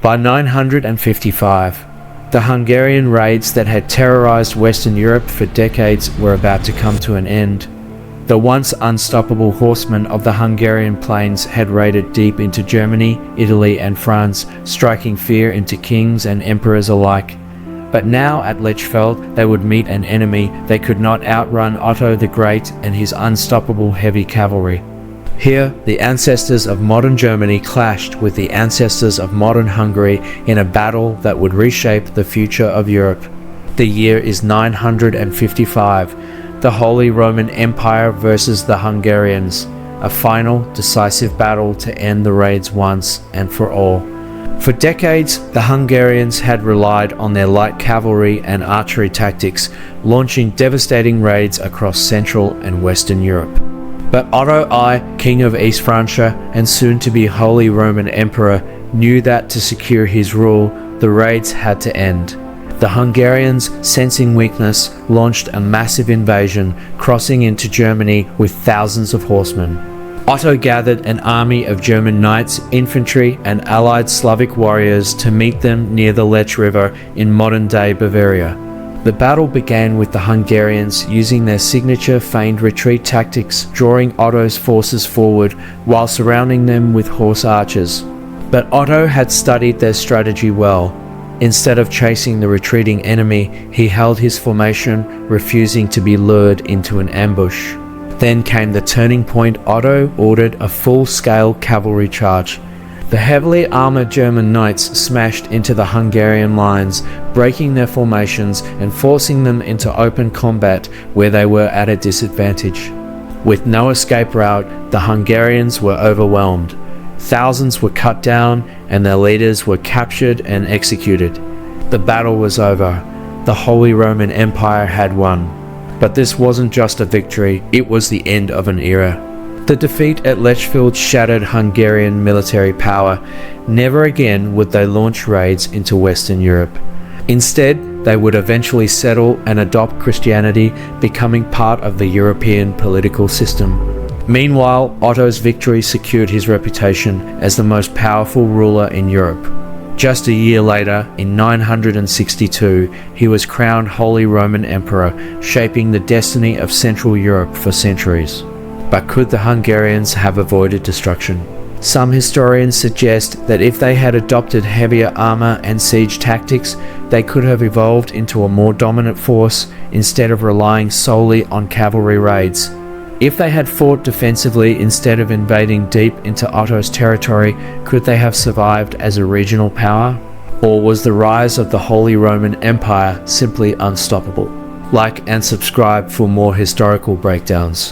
By 955, the Hungarian raids that had terrorized Western Europe for decades were about to come to an end. The once unstoppable horsemen of the Hungarian plains had raided deep into Germany, Italy and France, striking fear into kings and emperors alike. But now at Lechfeld they would meet an enemy they could not outrun: Otto the Great and his unstoppable heavy cavalry. Here, the ancestors of modern Germany clashed with the ancestors of modern Hungary in a battle that would reshape the future of Europe. The year is 955, the Holy Roman Empire versus the Hungarians, a final, decisive battle to end the raids once and for all. For decades, the Hungarians had relied on their light cavalry and archery tactics, launching devastating raids across Central and Western Europe. But Otto I, King of East Francia and soon to be Holy Roman Emperor, knew that to secure his rule, the raids had to end. The Hungarians, sensing weakness, launched a massive invasion, crossing into Germany with thousands of horsemen. Otto gathered an army of German knights, infantry and allied Slavic warriors to meet them near the Lech River in modern-day Bavaria. The battle began with the Hungarians using their signature feigned retreat tactics, drawing Otto's forces forward while surrounding them with horse archers. But Otto had studied their strategy well. Instead of chasing the retreating enemy, he held his formation, refusing to be lured into an ambush. Then came the turning point. Otto ordered a full-scale cavalry charge. The heavily armoured German knights smashed into the Hungarian lines, breaking their formations and forcing them into open combat where they were at a disadvantage. With no escape route, the Hungarians were overwhelmed. Thousands were cut down and their leaders were captured and executed. The battle was over. The Holy Roman Empire had won. But this wasn't just a victory, it was the end of an era. The defeat at Lechfeld shattered Hungarian military power. Never again would they launch raids into Western Europe. Instead, they would eventually settle and adopt Christianity, becoming part of the European political system. Meanwhile, Otto's victory secured his reputation as the most powerful ruler in Europe. Just a year later, in 962, he was crowned Holy Roman Emperor, shaping the destiny of Central Europe for centuries. But could the Hungarians have avoided destruction? Some historians suggest that if they had adopted heavier armor and siege tactics, they could have evolved into a more dominant force instead of relying solely on cavalry raids. If they had fought defensively instead of invading deep into Otto's territory, could they have survived as a regional power? Or was the rise of the Holy Roman Empire simply unstoppable? Like and subscribe for more historical breakdowns.